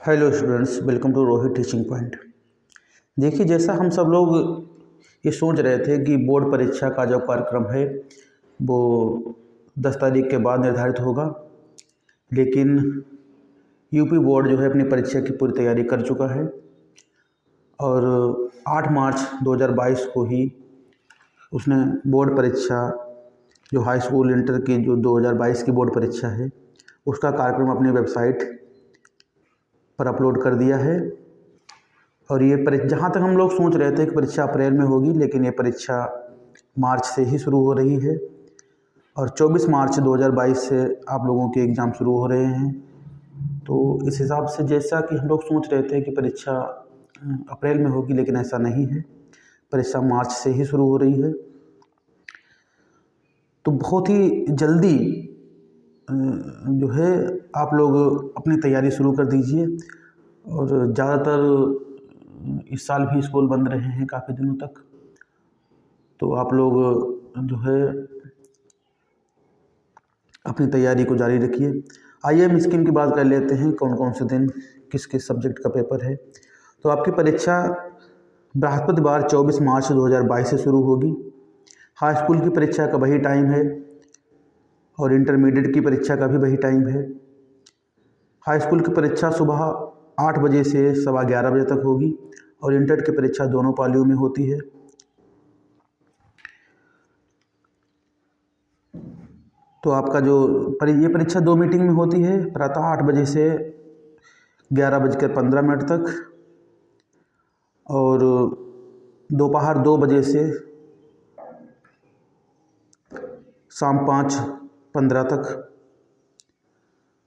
Hello students, welcome to Rohit teaching point. देखिए, जैसा हम सब लोग ये सोच रहे थे कि बोर्ड परीक्षा का जो कार्यक्रम है वो 10 तारीख के बाद निर्धारित होगा, लेकिन यूपी बोर्ड जो है अपनी परीक्षा की पूरी तैयारी कर चुका है और 8 मार्च 2022 को ही उसने बोर्ड परीक्षा जो हाई स्कूल इंटर की जो 2022 की बोर्ड परीक्षा है उसका कार्यक्रम अपनी वेबसाइट पर अपलोड कर दिया है। और ये जहाँ तक हम लोग सोच रहे थे कि परीक्षा अप्रैल में होगी, लेकिन ये परीक्षा मार्च से ही शुरू हो रही है और 24 मार्च 2022 से आप लोगों के एग्ज़ाम शुरू हो रहे हैं। तो इस हिसाब से जैसा कि हम लोग सोच रहे थे कि परीक्षा अप्रैल में होगी, लेकिन ऐसा नहीं है, परीक्षा मार्च से ही शुरू हो रही है। तो बहुत ही जल्दी जो है आप लोग अपनी तैयारी शुरू कर दीजिए। और ज़्यादातर इस साल भी स्कूल बंद रहे हैं काफ़ी दिनों तक, तो आप लोग जो है अपनी तैयारी को जारी रखिए। आइए हम स्कीम की बात कर लेते हैं, कौन कौन से दिन किस किस सब्जेक्ट का पेपर है। तो आपकी परीक्षा बृहस्पतिवार 24 मार्च 2022 से शुरू होगी। हाई स्कूल की परीक्षा का वही टाइम है और इंटरमीडिएट की परीक्षा का भी वही टाइम है। हाई स्कूल की परीक्षा सुबह 8 बजे से 11:15 बजे तक होगी और इंटर की परीक्षा दोनों पालियों में होती है। तो आपका जो ये परीक्षा 2 मीटिंग में होती है, प्रातः 8 बजे से 11:15 तक और दोपहर 2 बजे से शाम 5:15 तक।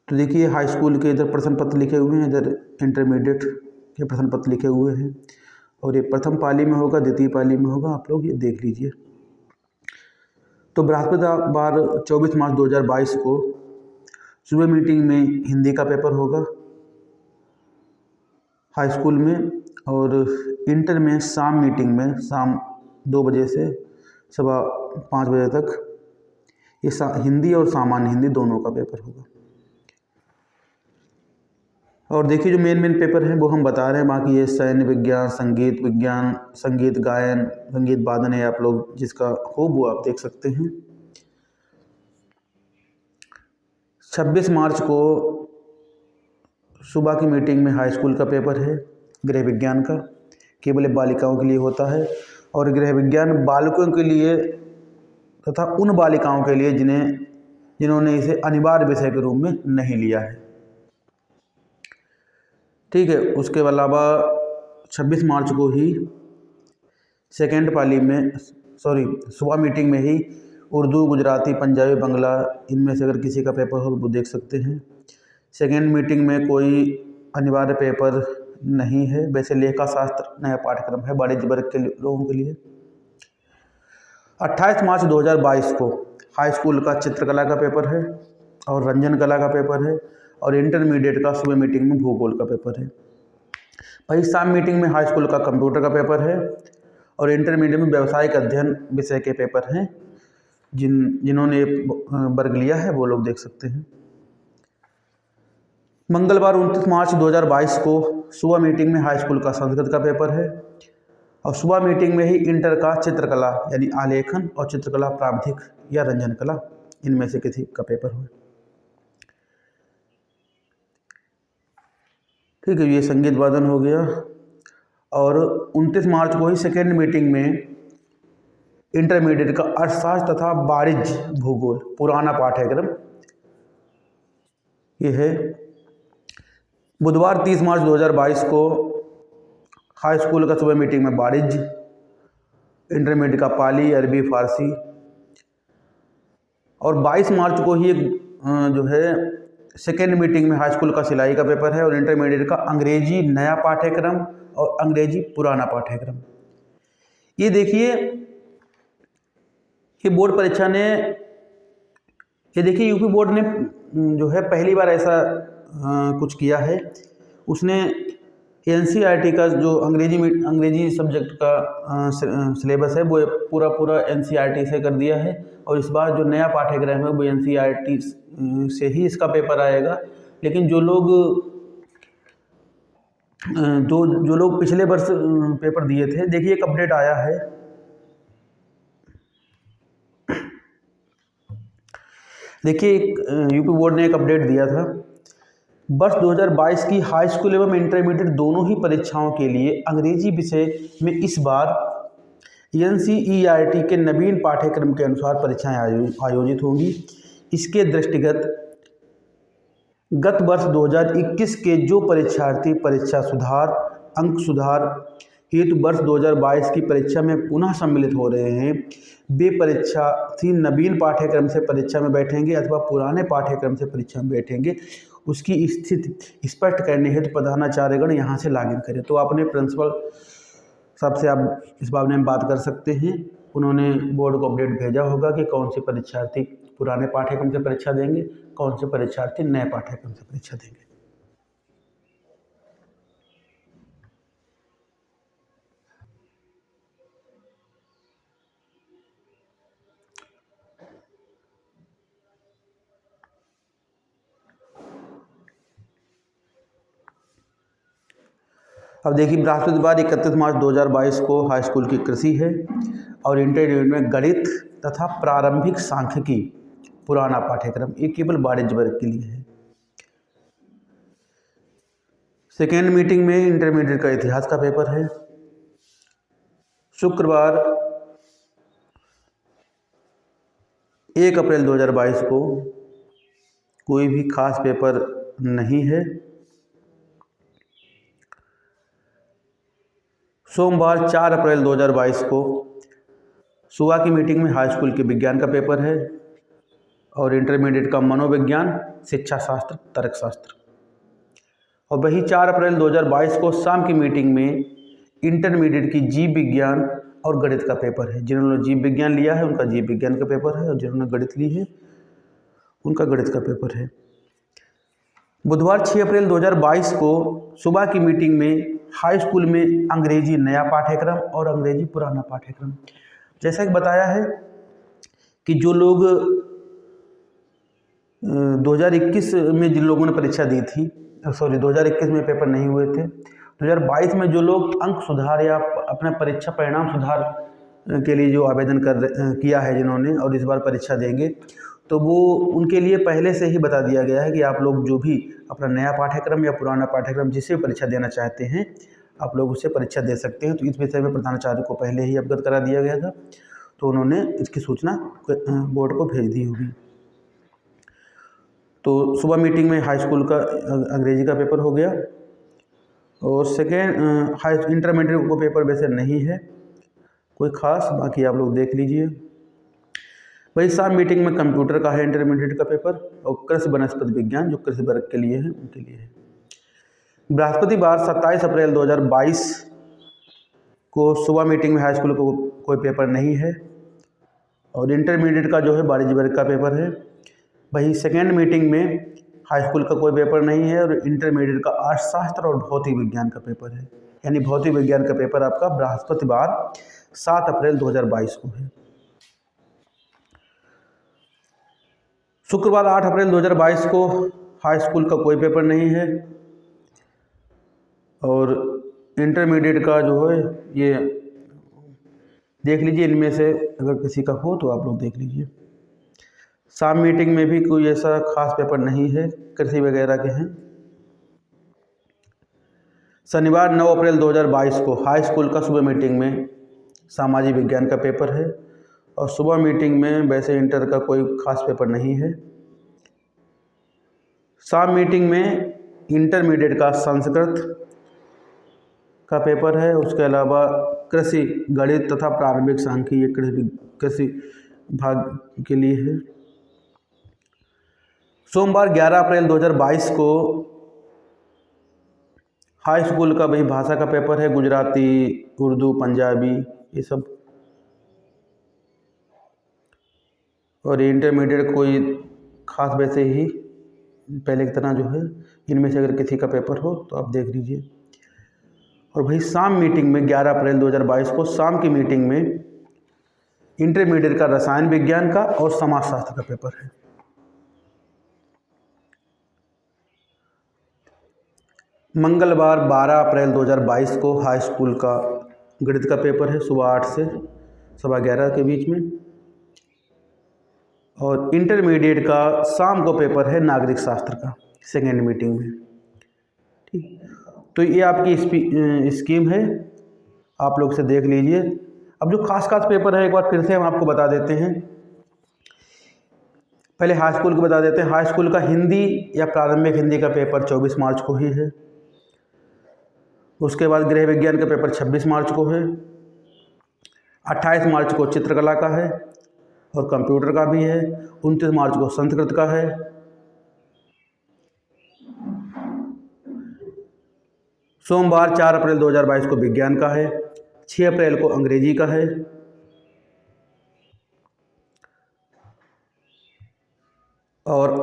तो देखिए, हाई स्कूल के इधर प्रश्न पत्र लिखे हुए हैं, इधर इंटरमीडिएट के प्रश्न पत्र लिखे हुए हैं और ये प्रथम पाली में होगा, द्वितीय पाली में होगा, आप लोग ये देख लीजिए। तो बृहस्पतिवार 24 मार्च 2022 को सुबह मीटिंग में हिंदी का पेपर होगा हाई स्कूल में, और इंटर में शाम मीटिंग में शाम 2 बजे से 5:15 बजे तक ये हिंदी और सामान्य हिंदी दोनों का पेपर होगा। और देखिए, जो मेन पेपर हैं वो हम बता रहे हैं, बाकी ये सैन्य विज्ञान, संगीत गायन, संगीत वादन है, आप लोग जिसका हो वो आप देख सकते हैं। 26 मार्च को सुबह की मीटिंग में हाई स्कूल का पेपर है गृह विज्ञान का, केवल बालिकाओं के लिए होता है और गृह विज्ञान बालकों के लिए तथा उन बालिकाओं के लिए जिन्होंने इसे अनिवार्य विषय के रूप में नहीं लिया है। ठीक है, उसके अलावा 26 मार्च को ही सेकेंड पाली में सुबह मीटिंग में ही उर्दू, गुजराती, पंजाबी, बांग्ला, इनमें से अगर किसी का पेपर हो वो देख सकते हैं। सेकेंड मीटिंग में कोई अनिवार्य पेपर नहीं है, वैसे लेखा शास्त्र नया पाठ्यक्रम है वाणिज्य वर्ग के लोगों के लिए। 28 मार्च 2022 को हाई स्कूल का चित्रकला का पेपर है और रंजन कला का पेपर है और इंटरमीडिएट का सुबह मीटिंग में भूगोल का पेपर है। वही शाम मीटिंग में हाई स्कूल का कंप्यूटर का पेपर है और इंटरमीडिएट में व्यावसायिक अध्ययन विषय के पेपर हैं। जिन्होंने वर्ग लिया है वो लोग देख सकते हैं। मंगलवार 29 मार्च 2022 को सुबह मीटिंग में हाई स्कूल का संस्कृत का पेपर है और सुबह मीटिंग में ही इंटर का चित्रकला यानी आलेखन और चित्रकला प्रावधिक या रंजन कला, इनमें से किसी का पेपर हो। ठीक है, ये संगीत वादन हो गया। और 29 मार्च को ही सेकेंड मीटिंग में इंटरमीडिएट का अर्थशास्त्र तथा वाणिज्य भूगोल पुराना पाठ्यक्रम ये है। बुधवार 30 मार्च 2022 को हाई स्कूल का सुबह मीटिंग में वाणिज्य, इंटरमीडिएट का पाली, अरबी, फारसी। और 22 मार्च को ही जो है सेकेंड मीटिंग में हाई स्कूल का सिलाई का पेपर है और इंटरमीडिएट का अंग्रेजी नया पाठ्यक्रम और अंग्रेजी पुराना पाठ्यक्रम। ये देखिए, ये बोर्ड परीक्षा ने, ये देखिए यूपी बोर्ड ने जो है पहली बार ऐसा कुछ किया है। उसने एनसीईआरटी का जो अंग्रेजी सब्जेक्ट का सिलेबस है वो पूरा एनसीईआरटी से कर दिया है और इस बार जो नया पाठ्यक्रम है वो एनसीईआरटी से ही इसका पेपर आएगा। लेकिन जो लोग जो जो लोग पिछले वर्ष पेपर दिए थे, देखिए एक अपडेट आया है। देखिए एक यूपी बोर्ड ने एक अपडेट दिया था। वर्ष 2022 की हाई स्कूल एवं इंटरमीडिएट दोनों ही परीक्षाओं के लिए अंग्रेजी विषय में इस बार NCERT के नवीन पाठ्यक्रम के अनुसार परीक्षाएं आयोजित होंगी। इसके दृष्टिगत गत वर्ष 2021 के जो परीक्षार्थी परीक्षा सुधार, अंक सुधार हेतु वर्ष 2022 की परीक्षा में पुनः सम्मिलित हो रहे हैं, वे परीक्षार्थी नवीन पाठ्यक्रम से परीक्षा में बैठेंगे अथवा पुराने पाठ्यक्रम से परीक्षा में बैठेंगे, उसकी स्थिति स्पष्ट करने हेतु प्रधानाचार्यगण यहाँ से लॉगिन करें। तो अपने प्रिंसिपल साहब से आप इस बारे में बात कर सकते हैं। उन्होंने बोर्ड को अपडेट भेजा होगा कि कौन से परीक्षार्थी पुराने पाठ्यक्रम से परीक्षा देंगे, कौन से परीक्षार्थी नए पाठ्यक्रम से परीक्षा देंगे। अब देखिए बृहस्पतिवार 31 मार्च 2022 को हाई स्कूल की कृषि है और इंटरमीडिएट में गणित तथा प्रारंभिक सांख्यिकी पुराना पाठ्यक्रम, ये केवल वाणिज्य वर्ग के लिए है। सेकेंड मीटिंग में इंटरमीडिएट का इतिहास का पेपर है। शुक्रवार 1 अप्रैल 2022 को कोई भी खास पेपर नहीं है। सोमवार 4 अप्रैल 2022 को सुबह की मीटिंग में हाई स्कूल के विज्ञान का पेपर है और इंटरमीडिएट का मनोविज्ञान, शिक्षा शास्त्र, तर्कशास्त्र। और वही 4 अप्रैल 2022 को शाम की मीटिंग में इंटरमीडिएट की जीव विज्ञान और गणित का पेपर है। जिन्होंने जीव विज्ञान लिया है उनका जीव विज्ञान का पेपर है और जिन्होंने गणित ली है उनका गणित का पेपर है। बुधवार 6 अप्रैल 2022 को सुबह की मीटिंग में हाई स्कूल में अंग्रेजी नया पाठ्यक्रम और अंग्रेजी पुराना पाठ्यक्रम। जैसा कि बताया है कि जो लोग 2021 में जिन लोगों ने परीक्षा दी थी, 2021 में पेपर नहीं हुए थे, 2022 में जो लोग अंक सुधार या अपना परीक्षा परिणाम सुधार के लिए जो आवेदन किया है जिन्होंने और इस बार परीक्षा देंगे, तो वो उनके लिए पहले से ही बता दिया गया है कि आप लोग जो भी अपना नया पाठ्यक्रम या पुराना पाठ्यक्रम जिससे परीक्षा देना चाहते हैं आप लोग उससे परीक्षा दे सकते हैं। तो इस विषय में प्रधानाचार्य को पहले ही अवगत करा दिया गया था, तो उन्होंने इसकी सूचना बोर्ड को भेज दी होगी। तो सुबह मीटिंग में हाई स्कूल का अंग्रेजी का पेपर हो गया और सेकेंड हाई इंटरमीडिएट को पेपर वैसे नहीं है कोई खास, बाकी आप लोग देख लीजिए। वही शाम मीटिंग में कंप्यूटर का है इंटरमीडिएट का पेपर और कृषि वनस्पति विज्ञान जो कृषि वर्ग के लिए है उनके लिए है। बृहस्पतिवार 27 अप्रैल 2022 को सुबह मीटिंग में हाई स्कूल को कोई पेपर नहीं है और इंटरमीडिएट का जो है वाणिज्य वर्ग का पेपर है। वही सेकेंड मीटिंग में हाई स्कूल का कोई पेपर नहीं है और इंटरमीडिएट का अर्थशास्त्र और भौतिक विज्ञान का पेपर है। यानी भौतिक विज्ञान का पेपर आपका बृहस्पतिवार 7 अप्रैल 2022 को है। शुक्रवार 8 अप्रैल 2022 को हाई स्कूल का कोई पेपर नहीं है और इंटरमीडिएट का जो है ये देख लीजिए, इनमें से अगर किसी का हो तो आप लोग देख लीजिए। शाम मीटिंग में भी कोई ऐसा खास पेपर नहीं है, कृषि वगैरह के हैं। शनिवार 9 अप्रैल 2022 को हाई स्कूल का सुबह मीटिंग में सामाजिक विज्ञान का पेपर है और सुबह मीटिंग में वैसे इंटर का कोई खास पेपर नहीं है। शाम मीटिंग में इंटरमीडिएट का संस्कृत का पेपर है, उसके अलावा कृषि, गणित तथा प्रारंभिक सांख्यिकी ये कृषि भाग के लिए है। सोमवार 11 अप्रैल 2022 को हाई स्कूल का वही भाषा का पेपर है, गुजराती, उर्दू, पंजाबी ये सब। और इंटरमीडिएट कोई खास वैसे ही पहले की तरह जो है इनमें से अगर किसी का पेपर हो तो आप देख लीजिए। और वही शाम मीटिंग में 11 अप्रैल 2022 को शाम की मीटिंग में इंटरमीडिएट का रसायन विज्ञान का और समाजशास्त्र का पेपर है। मंगलवार 12 अप्रैल 2022 को हाई स्कूल का गणित का पेपर है, सुबह 8 से 11:15 के बीच में। और इंटरमीडिएट का शाम को पेपर है नागरिक शास्त्र का, सेकेंड मीटिंग में। ठीक, तो ये आपकी स्कीम है, आप लोग से देख लीजिए। अब जो खास पेपर है एक बार फिर से हम आपको बता देते हैं। पहले हाई स्कूल को बता देते हैं। हाई स्कूल का हिंदी या प्रारंभिक हिंदी का पेपर 24 मार्च को ही है। उसके बाद गृह विज्ञान का पेपर 26 मार्च को है। 28 मार्च को चित्रकला का है और कंप्यूटर का भी है। 29 मार्च को संस्कृत का है। सोमवार 4 अप्रैल 2022 को विज्ञान का है। 6 अप्रैल को अंग्रेजी का है। और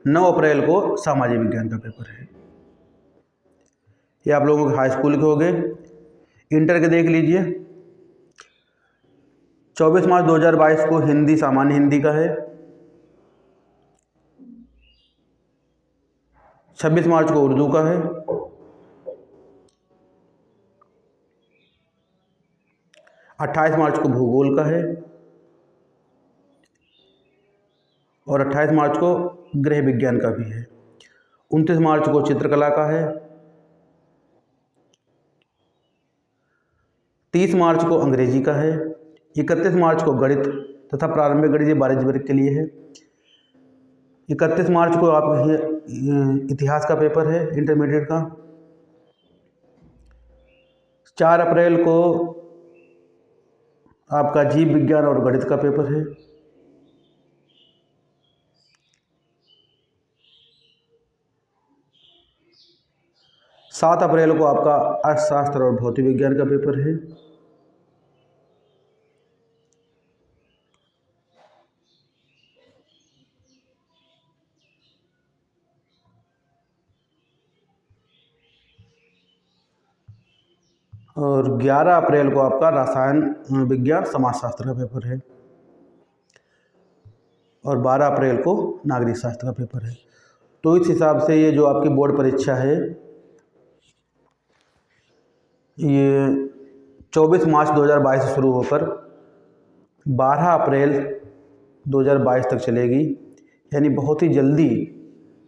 9 अप्रैल को सामाजिक विज्ञान का पेपर है। ये आप लोगों के हाई स्कूल के हो गए। इंटर के देख लीजिए। 24 मार्च 2022 को हिंदी, सामान्य हिंदी का है। 26 मार्च को उर्दू का है। 28 मार्च को भूगोल का है। और 28 मार्च को गृह विज्ञान का भी है। 29 मार्च को चित्रकला का है। 30 मार्च को अंग्रेजी का है। 31 मार्च को गणित तथा प्रारंभिक गणित 12 वर्ग के लिए है। 31 मार्च को आप इतिहास का पेपर है इंटरमीडिएट का। 4 अप्रैल को आपका जीव विज्ञान और गणित का पेपर है। 7 अप्रैल को आपका अर्थशास्त्र और भौतिक विज्ञान का पेपर है। और 11 अप्रैल को आपका रसायन विज्ञान समाजशास्त्र का पेपर है। और 12 अप्रैल को नागरिक शास्त्र का पेपर है। तो इस हिसाब से ये जो आपकी बोर्ड परीक्षा है ये 24 मार्च 2022 से शुरू होकर 12 अप्रैल 2022 तक चलेगी। यानी बहुत ही जल्दी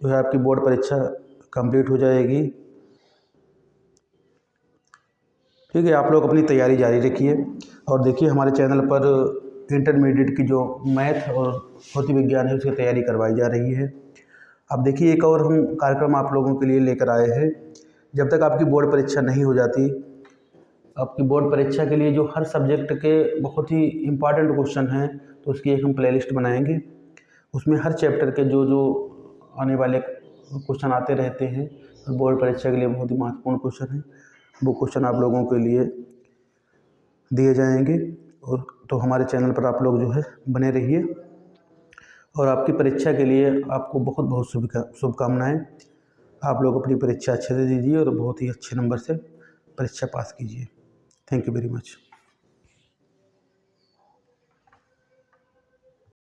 जो है आपकी बोर्ड परीक्षा कंप्लीट हो जाएगी। ठीक है, आप लोग अपनी तैयारी जारी रखिए। और देखिए हमारे चैनल पर इंटरमीडिएट की जो मैथ और भौतिक विज्ञान है उसकी तैयारी करवाई जा रही है। अब देखिए एक और हम कार्यक्रम आप लोगों के लिए लेकर आए हैं। जब तक आपकी बोर्ड परीक्षा नहीं हो जाती, आपकी बोर्ड परीक्षा के लिए जो हर सब्जेक्ट के बहुत ही इम्पॉर्टेंट क्वेश्चन हैं तो उसकी एक हम प्लेलिस्ट बनाएंगे। उसमें हर चैप्टर के जो जो आने वाले क्वेश्चन आते रहते हैं बोर्ड परीक्षा के लिए बहुत ही महत्वपूर्ण क्वेश्चन हैं, वो क्वेश्चन आप लोगों के लिए दिए जाएंगे। और तो हमारे चैनल पर आप लोग जो है बने रहिए। और आपकी परीक्षा के लिए आपको बहुत बहुत शुभकामनाएं। आप लोग अपनी परीक्षा अच्छे से दीजिए और बहुत ही अच्छे नंबर से परीक्षा पास कीजिए। Thank you very much.